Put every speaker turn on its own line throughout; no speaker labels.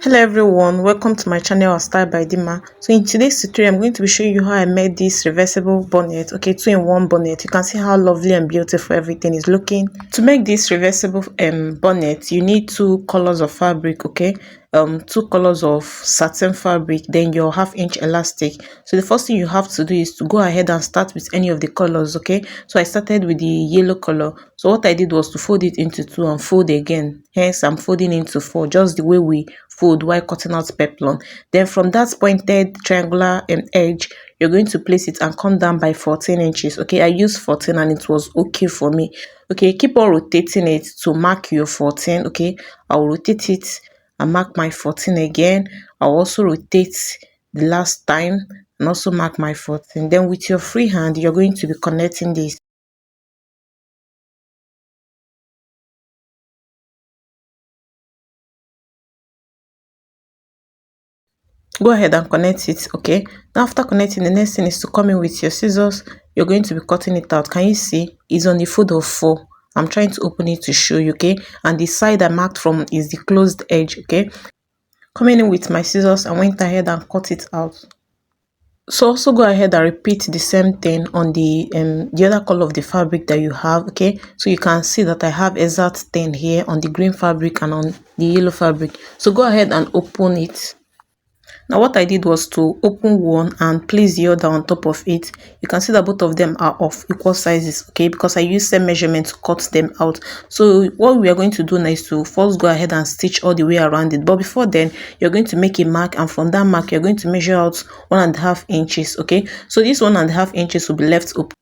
Hello everyone, welcome to my channel Style by Dima. So in today's tutorial I'm going to be showing you how I made this reversible bonnet. Okay, 2-in-1 bonnet. You can see how lovely and beautiful everything is looking. To make this reversible bonnet, you need two colors of fabric. Okay, two colors of satin fabric, then your 1/2 inch elastic. So the first thing you have to do is to go ahead and start with any of the colors. Okay, so I started with the yellow color. So what I did was to fold it into two and fold again. Hence I'm folding into four, just the way we fold while cutting out peplum. Then from that pointed triangular edge, you're going to place it and come down by 14 inches. Okay, I used 14 and it was okay for me. Okay, keep on rotating it to mark your 14. Okay, I'll rotate it and mark my 14 again. I'll also rotate the last time and also mark my 14. Then with your free hand, you're going to be connecting this. Go ahead and connect it. Okay, now after connecting, the next thing is to come in with your scissors. You're going to be cutting it out. Can you see it's on the fold of 4? I'm trying to open it to show you. Okay, and the side I marked from is the closed edge. Okay, coming in with my scissors, I went ahead and cut it out. So also go ahead and repeat the same thing on the other color of the fabric that you have. Okay, so you can see that I have exact 10 here on the green fabric and on the yellow fabric. So go ahead and open it. Now what I did was to open one and place the other on top of it. You can see that both of them are of equal sizes, okay, because I used same measurement to cut them out. So what we are going to do now is to first go ahead and stitch all the way around it. But before then, you're going to make a mark, and from that mark you're going to measure out 1.5 inches. Okay, so this 1.5 inches will be left open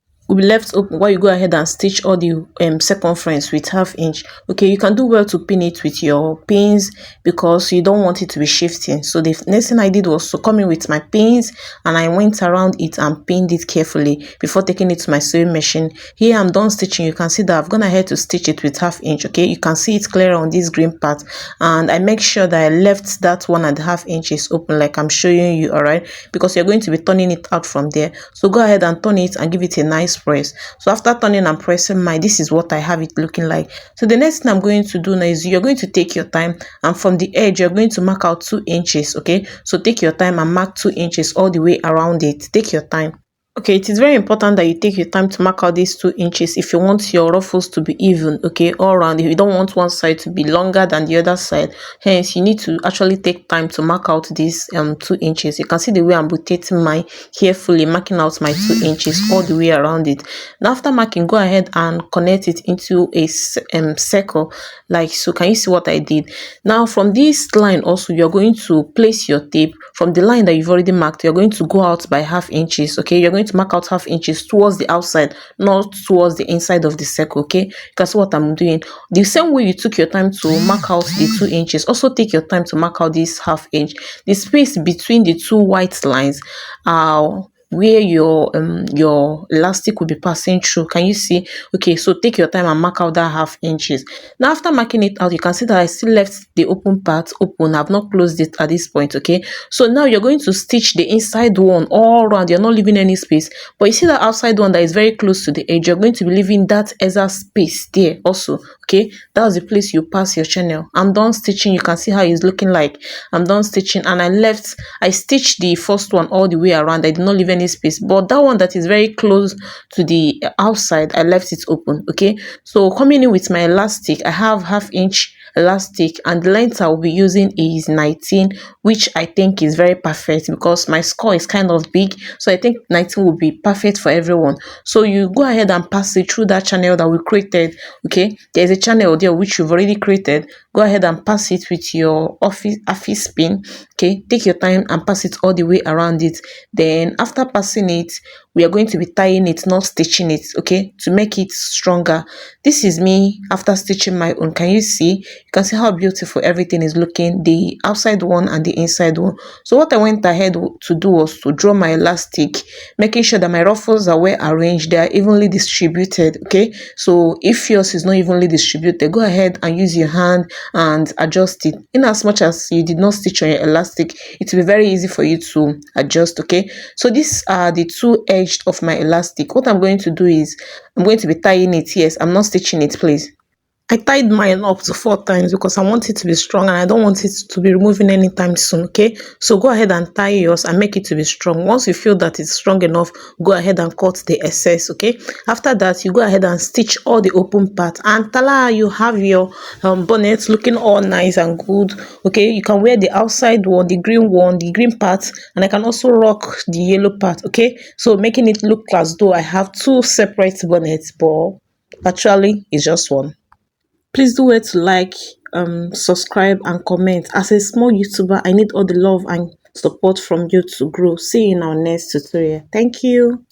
while you go ahead and stitch all the circumference with 1/2 inch. Okay, you can do well to pin it with your pins because you don't want it to be shifting. So the next thing I did was to come in with my pins and I went around it and pinned it carefully before taking it to my sewing machine. Here I'm done stitching. You can see that I've gone ahead to stitch it with 1/2 inch. Okay, you can see it clear on this green part, and I make sure that I left that 1.5 inches open like I'm showing you. All right, because you're going to be turning it out from there. So go ahead and turn it and give it a nice press. So after turning and pressing this is what I have it looking like. So the next thing I'm going to do now is you're going to take your time, and from the edge you're going to mark out 2 inches. Okay, so take your time and mark 2 inches all the way around it. Take your time. Okay, it is very important that you take your time to mark out these 2 inches if you want your ruffles to be even, okay, all around. If you don't want one side to be longer than the other side, hence you need to actually take time to mark out these 2 inches. You can see the way I'm rotating my carefully, marking out my 2 inches all the way around it. Now after marking, go ahead and connect it into a circle like so. Can you see what I did? Now from this line also, you're going to place your tape from the line that you've already marked. You're going to go out by 1/2 inches. Okay, you're going to mark out 1/2 inches towards the outside, not towards the inside of the circle. Okay, you can see what I'm doing. The same way you took your time to mark out the 2 inches, also take your time to mark out this 1/2 inch. The space between the two white lines where your elastic will be passing through. Can you see? Okay, so take your time and mark out that 1/2 inches. Now after marking it out, you can see that I still left the open part open. I've not closed it at this point. Okay, so now you're going to stitch the inside one all around. You're not leaving any space, but you see the outside one that is very close to the edge, you're going to be leaving that extra space there also. Okay, that's the place you pass your channel. I'm done stitching. You can see how it's looking like. I'm done stitching, and I stitched the first one all the way around. I did not leave any space, but that one that is very close to the outside, I left it open. Okay, so coming in with my elastic, I have 1/2 inch elastic, and the length I will be using is 19, which I think is very perfect because my score is kind of big, so I think 19 will be perfect for everyone. So you go ahead and pass it through that channel that we created. Okay, there's a channel there which you've already created. Go ahead and pass it with your office pin. Okay, take your time and pass it all the way around it. Then after passing it, we are going to be tying it, not stitching it. Okay, to make it stronger. This is me after stitching my own. Can you see? You can see how beautiful everything is looking, the outside one and the inside one. So what I went ahead to do was to draw my elastic, making sure that my ruffles are well arranged, they are evenly distributed. Okay, so if yours is not evenly distributed, go ahead and use your hand and adjust it. In as much as you did not stitch on your elastic, it will be very easy for you to adjust. Okay, so these are the two edges of my elastic. What I'm going to do is I'm going to be tying it. Yes, I'm not stitching it, please. I tied mine up to 4 times because I want it to be strong and I don't want it to be removing anytime soon, okay? So go ahead and tie yours and make it to be strong. Once you feel that it's strong enough, go ahead and cut the excess, okay? After that, you go ahead and stitch all the open parts. And tala, you have your bonnet looking all nice and good, okay? You can wear the outside one, the green part, and I can also rock the yellow part, okay? So making it look as though I have two separate bonnets, but actually it's just one. Please do it to like, subscribe and comment. As a small YouTuber, I need all the love and support from you to grow. See you in our next tutorial. Thank you.